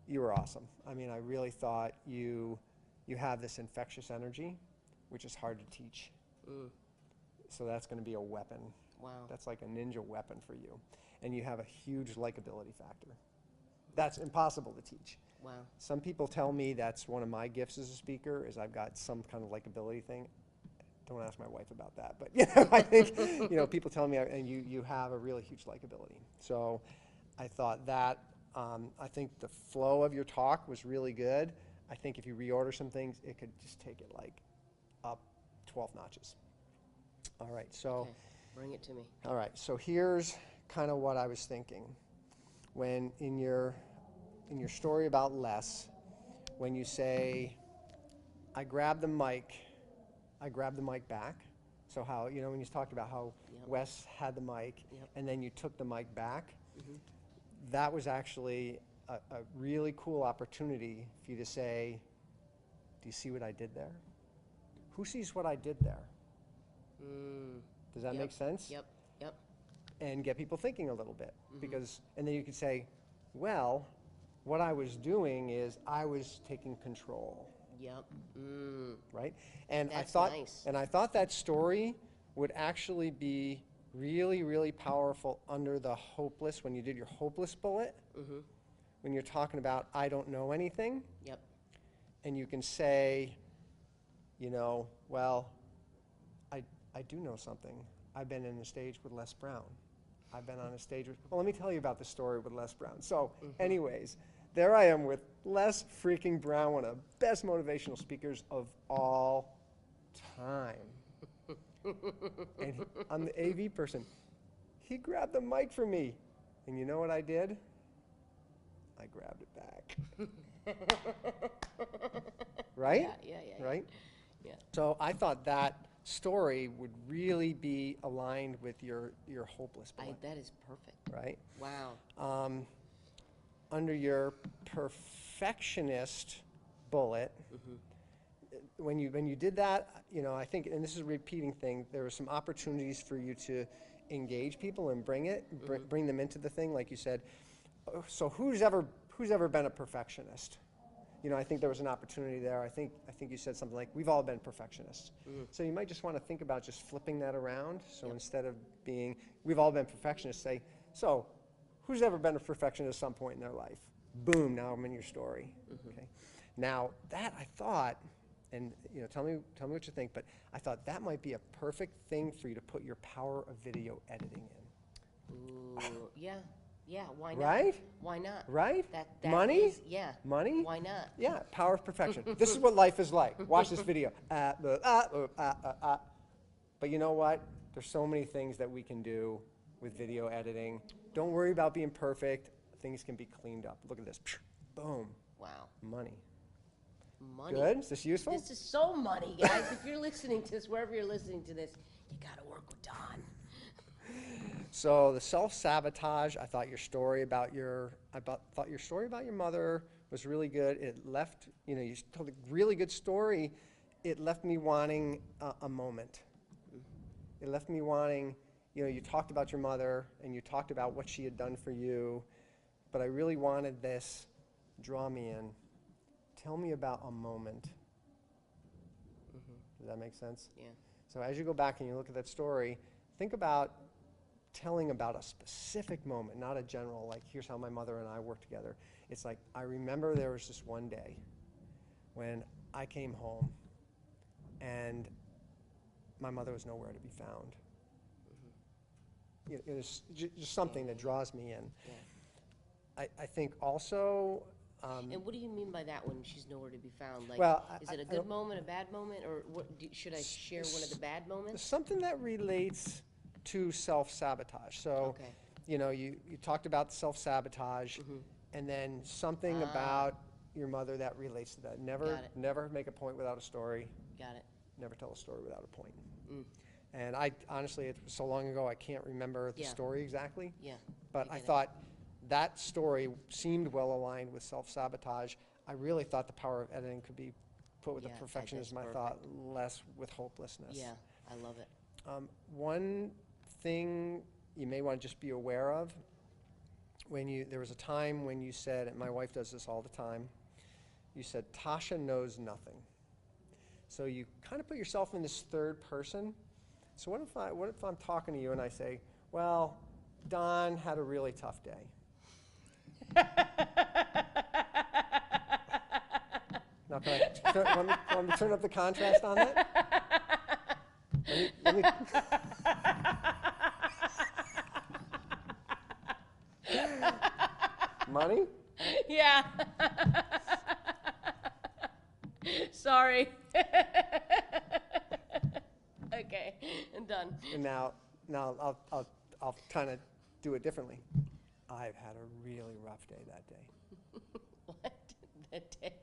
You were awesome. I mean, I really thought you have this infectious energy, which is hard to teach. Mm. So that's going to be a weapon. Wow. That's like a ninja weapon for you. And you have a huge likability factor. That's impossible to teach. Wow. Some people tell me that's one of my gifts as a speaker, is I've got some kind of likability thing. Don't ask my wife about that, but I think people tell me, and you have a really huge likability. So I thought that I think the flow of your talk was really good. I think if you reorder some things, it could just take it like up 12 notches. All right, so Okay. Bring it to me. all right, so here's kind of what I was thinking. When in your story about Les, when you say, I grabbed the mic back. So how, when you talked about how Yep. Wes had the mic, Yep. and then you took the mic back, Mm-hmm. that was actually a really cool opportunity for you to say, do you see what I did there? Who sees what I did there? Mm. Does that Yep. make sense? Yep. Yep. And get people thinking a little bit. Mm-hmm. And then you could say, well, what I was doing is I was taking control, Yep. Mm. right? And That's nice. I thought that story would actually be really, really powerful under the hopeless, when you did your hopeless bullet, Mm-hmm. when you're talking about, I don't know anything, Yep. and you can say, well, I do know something. I've been in a stage with Les Brown. I've been on a stage with, well, let me tell you about the story with Les Brown. So anyways, there I am with Les freaking Brown, one of the best motivational speakers of all time. And I'm the AV person. He grabbed the mic from me. And you know what I did? I grabbed it back. Right? Yeah. Right? Yeah. So I thought that story would really be aligned with your hopeless bullet, That is perfect. right? Wow. Under your perfectionist bullet, when you did that, I think, and this is a repeating thing, there were some opportunities for you to engage people and bring them into the thing, like you said. So who's ever been a perfectionist? I think there was an opportunity there. I think you said something like, we've all been perfectionists. So you might just want to think about just flipping that around. So instead of being, we've all been perfectionists, say, so who's ever been a perfectionist at some point in their life? Boom, now I'm in your story. Okay. Now that I thought, and tell me what you think, but I thought that might be a perfect thing for you to put your power of video editing in. Ooh. Yeah. Yeah. Why not? Right? Why not? Right? That Money? is- yeah. Money? Why not? Yeah, power of perfection. This is what life is like. Watch this video. But you know what? There's so many things that we can do with video editing. Don't worry about being perfect. Things can be cleaned up. Look at this. Boom. Wow. Money. Money. Good? Is this useful? This is so money, guys. If you're listening to this, wherever you're listening to this, you got to work with Don. So the self-sabotage, I thought your story about your mother was really good. It left, you told a really good story. It left me wanting a moment. It left me wanting, you talked about your mother and you talked about what she had done for you, but I really wanted this, draw me in. Tell me about a moment. Does that make sense? Yeah. So as you go back and you look at that story, think about telling about a specific moment, not a general, like, here's how my mother and I worked together. It's like, I remember there was this one day when I came home and my mother was nowhere to be found. It was just something that draws me in. Yeah. I think also, And what do you mean by that when she's nowhere to be found? Like, well, is it a good moment, a bad moment, or what? Should I share one of the bad moments? something that relates to self-sabotage. So, Okay. you talked about self-sabotage, and then something about your mother that relates to that. Never make a point without a story. Got it. Never tell a story without a point. Mm. And I honestly, it was so long ago, I can't remember the Yeah. story exactly. Yeah. But I get it. thought that story seemed well aligned with self-sabotage. I really thought the power of editing could be put with Yeah, the that's perfectionism. I thought less with hopelessness. Yeah, I love it. One thing you may want to just be aware of, there was a time when you said, and my wife does this all the time, you said, Tasha knows nothing. So you kind of put yourself in this third person. So what if I'm talking to you and I say, well, Don had a really tough day. Now, want me to turn up the contrast on that? Let me Money? Yeah. Sorry. Okay, I'm done. And now I'll kind of do it differently. I've had a really rough day that day. What? That day?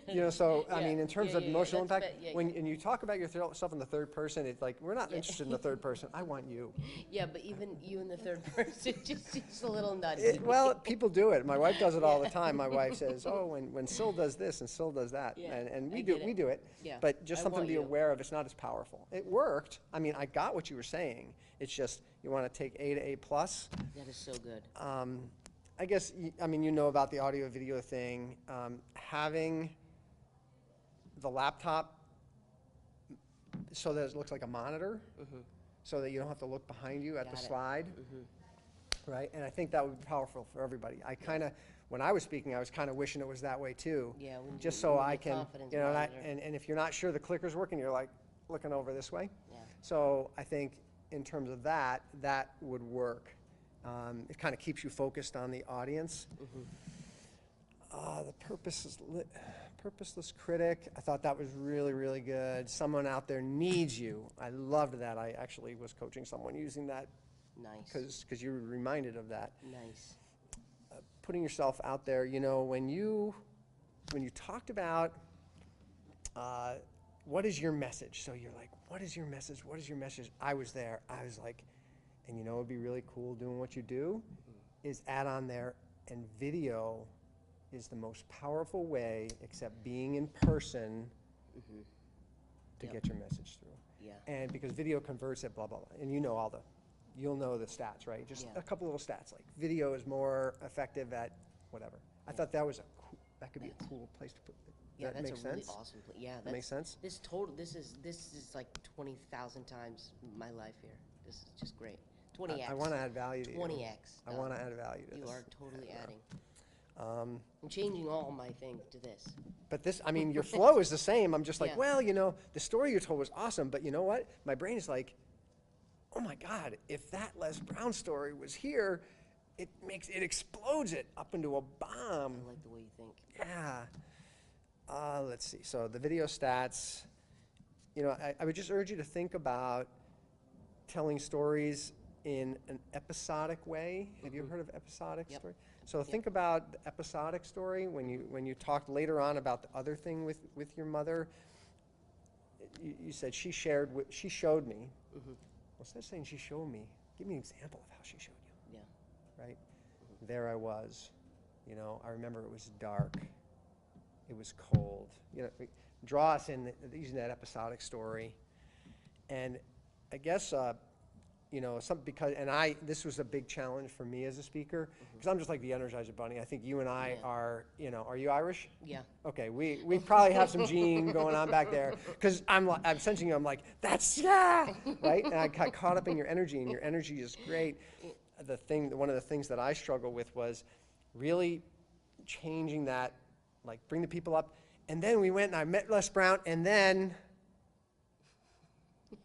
You know, so I Yeah, mean, in terms yeah, of yeah, emotional that's impact, yeah, when you talk about yourself in the third person, it's like we're not interested in the third person. I want you. Yeah, but even you in the third person just seems a little nutty. Well, people do it. My wife does it all Yeah. the time. My wife says, "Oh, when Syl does this and Syl does that," Yeah, and I we get it. do it. Yeah, But just I something to want be you. aware of. It's not as powerful. It worked. I mean, I got what you were saying. It's just you want to take A to A plus. That is so good. I guess I mean you know about the audio video thing. Having the laptop so that it looks like a monitor, so that you don't have to look behind you at Got the it. slide, right? And I think that would be powerful for everybody. I kind of, when I was speaking, I was kind of wishing it was that way too. Yeah, when just you- so when I the can, confidence you know, monitor. and if you're not sure the clicker's working, you're like looking over this way. Yeah. So I think in terms of that would work. It kind of keeps you focused on the audience. The purposeless critic. I thought that was really, really good. Someone out there needs you. I loved that. I actually was coaching someone using that Nice. because you were reminded of that. Nice. Putting yourself out there. You know, when you talked about what is your message? So you're like, what is your message? What is your message? I was there. I was like, and you know, it'd be really cool doing what you do is add on there, and video is the most powerful way, except being in person, to Yep. get your message through. Yeah. And because video converts at blah, blah, blah. And you know you'll know the stats, right? Just Yeah. a couple little stats, like video is more effective at whatever. I thought that was that could be a cool place to put it. Yeah, that that's makes a really sense? awesome. Yeah, That makes sense? This is like 20,000 times my life here. This is just great. 20x. I want to add value to you. 20x. I want to add value to You this. are totally adding. Um, I'm changing all my thing to this. But this, I mean, your flow is the same. I'm just like, Yeah. well, you know, the story you told was awesome, but you know what? My brain is like, oh my God, if that Les Brown story was here, it explodes it up into a bomb. I like the way you think. Yeah. Let's see. So the video stats, you know, I would just urge you to think about telling stories in an episodic way. Have you heard of episodic Yep. story? So think about the episodic story when you talked later on about the other thing with your mother. You said she showed me. Well, instead of saying she showed me, give me an example of how she showed you. Yeah. Right? There I was. You know, I remember it was dark. It was cold. You know, draw us in using that episodic story. And I guess, you know, this was a big challenge for me as a speaker, because I'm just like the Energizer Bunny. I think you and I Yeah. are, you know, are you Irish? Yeah. Okay, we probably have some gene going on back there, because I'm sensing you. I'm like, that's yeah, right. And I got caught up in your energy, and your energy is great. One of the things that I struggled with was really changing that, like bring the people up, and then we went and I met Les Brown, and then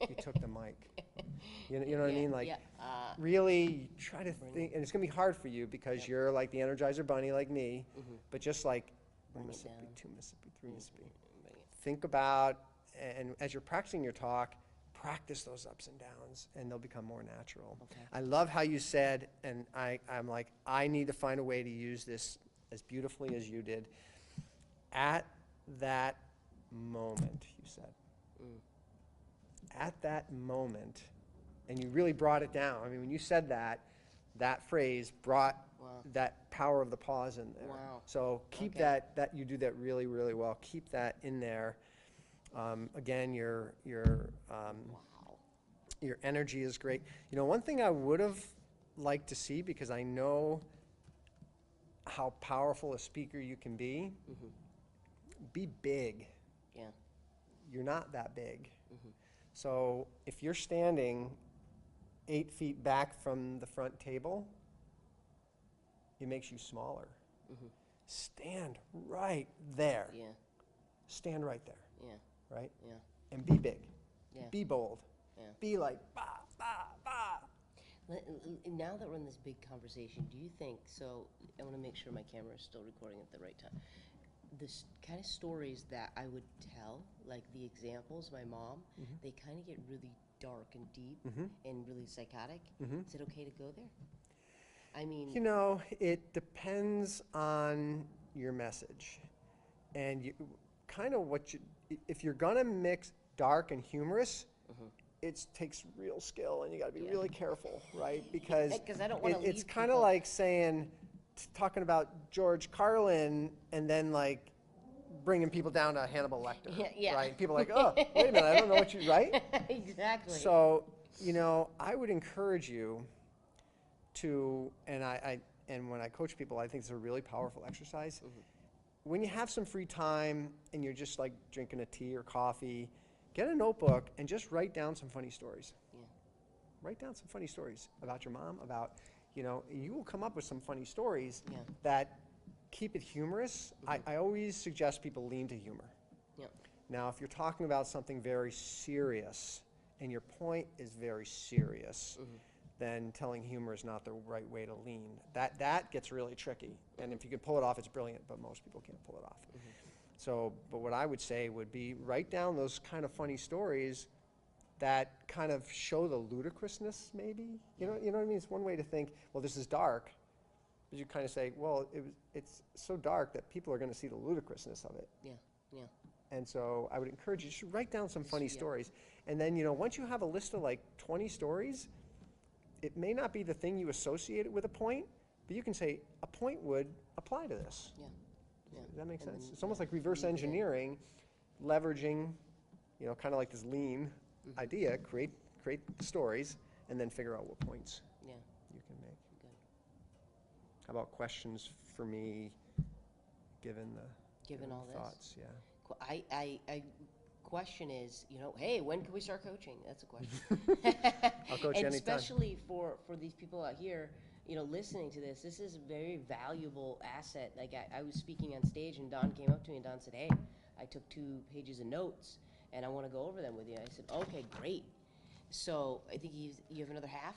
you took the mic. You know what I mean? Like Yeah. really try to think, and it's gonna be hard for you because you're like the Energizer Bunny, like me, but just like one Bring it Mississippi, down. 2 Mississippi, 3 Mississippi. Bring it. Think about, and as you're practicing your talk, practice those ups and downs, and they'll become more natural. Okay. I love how you said, and I'm like, I need to find a way to use this as beautifully as you did. At that moment, you said. At that moment, and you really brought it down. I mean, when you said that phrase brought Wow. that power of the pause in there. Wow. So keep Okay. that you do that really, really well. Keep that in there. Again, your Wow. energy is great. You know, one thing I would have liked to see, because I know how powerful a speaker you can be, be big. Yeah. You're not that big. Mhm. So if you're standing 8 feet back from the front table, it makes you smaller. Mhm. Stand right there. Yeah. Stand right there, Yeah. right? Yeah. And be big. Yeah. Be bold. Yeah. Be like, bah, bah, bah. Now that we're in this big conversation, do you think, so I want to make sure my camera is still recording at the right time. This kind of stories that I would tell, like the examples, my mom, they kind of get really dark and deep and really psychotic. Is it okay to go there? I mean, You know, it depends on your message. And you kind of what you, if you're going to mix dark and humorous, it takes real skill and you got to be really careful, right? Because 'cause I don't wanna it's leave kind of people- like saying, talking about George Carlin and then like bringing people down to Hannibal Lecter, Yeah. right? People are like, oh, wait a minute, I don't know what you, right? Exactly. So, you know, I would encourage you to, and when I coach people, I think it's a really powerful exercise. When you have some free time and you're just like drinking a tea or coffee, get a notebook and just write down some funny stories. Yeah. Write down some funny stories about your mom, about, you know, you will come up with some funny stories Yeah. that keep it humorous. I always suggest people lean to humor. Yeah. Now, if you're talking about something very serious and your point is very serious, then telling humor is not the right way to lean. That gets really tricky. And if you can pull it off, it's brilliant, but most people can't pull it off. So, but what I would say would be write down those kind of funny stories that kind of show the ludicrousness, maybe. You know what I mean? It's one way to think, well, this is dark. But you kind of say, well, it's so dark that people are going to see the ludicrousness of it. Yeah. Yeah. And so I would encourage you to write down some funny Yeah. stories. And then, you know, once you have a list of like 20 stories, it may not be the thing you associate it with a point, but you can say a point would apply to this. Yeah. Yeah. Does that make And sense? then, It's almost like reverse weave it in. engineering, leveraging, you know, kind of like this lean idea, create stories, and then figure out what points Yeah. you can make. Good. How about questions for me, given Given all the this? thoughts? Yeah. I question is, you know, hey, when can we start coaching? That's a question. I'll coach and anytime. especially for these people out here, you know, listening to this, this is a very valuable asset. Like I was speaking on stage and Don came up to me and Don said, hey, I took 2 pages of notes and I want to go over them with you. I said, okay, great. So I think you have another half?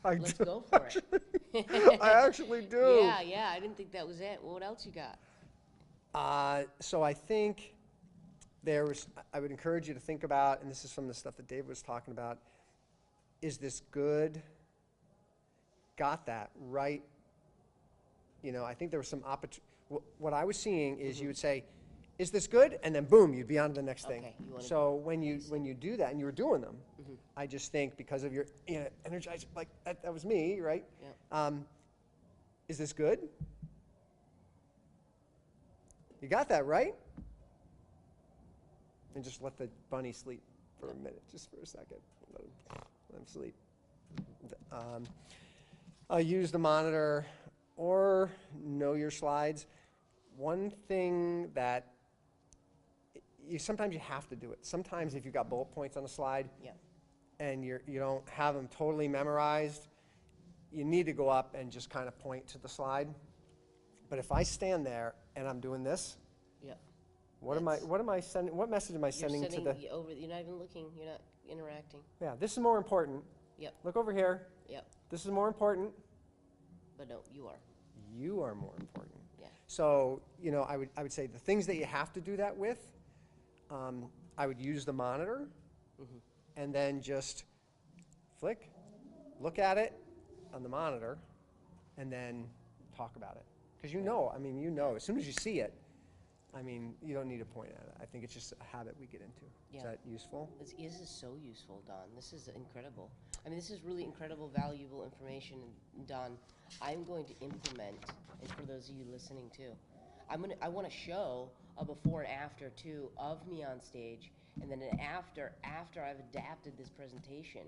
Let's go for it. I actually do. Yeah, I didn't think that was it. Well, what else you got? So I think I would encourage you to think about, and this is from the stuff that Dave was talking about, is this good? Got that, right? You know, I think there was some what I was seeing is you would say, is this good? And then boom, you'd be on to the next thing. Okay, you wanna- So when you do that, and you were doing them, I just think because of your energized, like that was me, right? Yeah. Is this good? You got that, right? And just let the bunny sleep for a minute, just for a second. Let him sleep. Use the monitor or know your slides. One thing that sometimes you have to do it. Sometimes if you've got bullet points on a slide Yeah. and you don't have them totally memorized, you need to go up and just kind of point to the slide. But if I stand there and I'm doing this, Yeah. what am I sending? What message am I sending to the? You're not even looking. You're not interacting. Yeah, this is more important. Yep. Look over here. Yep. This is more important. But no, you are. You are more important. Yeah. So, you know, I would say the things that you have to do that with, I would use the monitor and then just flick, look at it on the monitor, and then talk about it. Because you know, as soon as you see it, you don't need to point at it. I think it's just a habit we get into. Yeah. Is that useful? This is so useful, Don. This is incredible. This is really incredible, valuable information, Don. I'm going to implement, and for those of you listening too, I want to show a before and after too of me on stage, and then an after I've adapted this presentation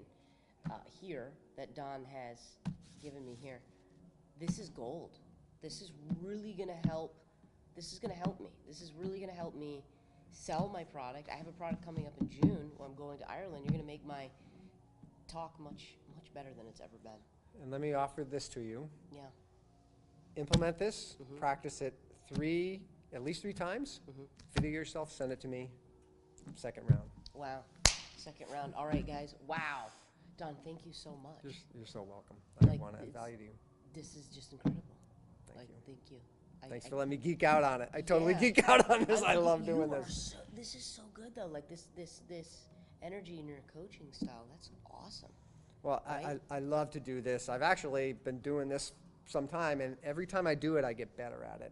here that Don has given me here. This is gold. this is really gonna help. This is gonna help me. This is really gonna help me sell my product. I have a product coming up in June where I'm going to Ireland. You're gonna make my talk much better than it's ever been. And let me offer this to you. Yeah. Implement this, practice it at least three times. Video yourself, send it to me. Second round. Wow. Second round. All right, guys. Wow. Don, thank you so much. You're so welcome. I Like, want to add value to you. This is just incredible. Thank you. Thank you. Thanks for letting me geek out on it. I totally Yeah. geek out on this. I mean, love you doing are this. This is so good though. Like this energy in your coaching style. That's awesome. Well, Right? I love to do this. I've actually been doing this some time, and every time I do it, I get better at it.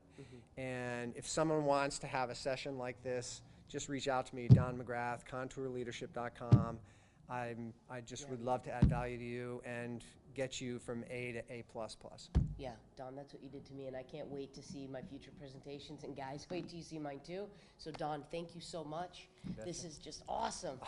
And if someone wants to have a session like this, just reach out to me, Don McGrath, contourleadership.com. I just would love to add value to you and get you from A to A++. Yeah, Don, that's what you did to me, and I can't wait to see my future presentations. And guys, wait till you see mine too. So Don, thank you so much. This is just awesome.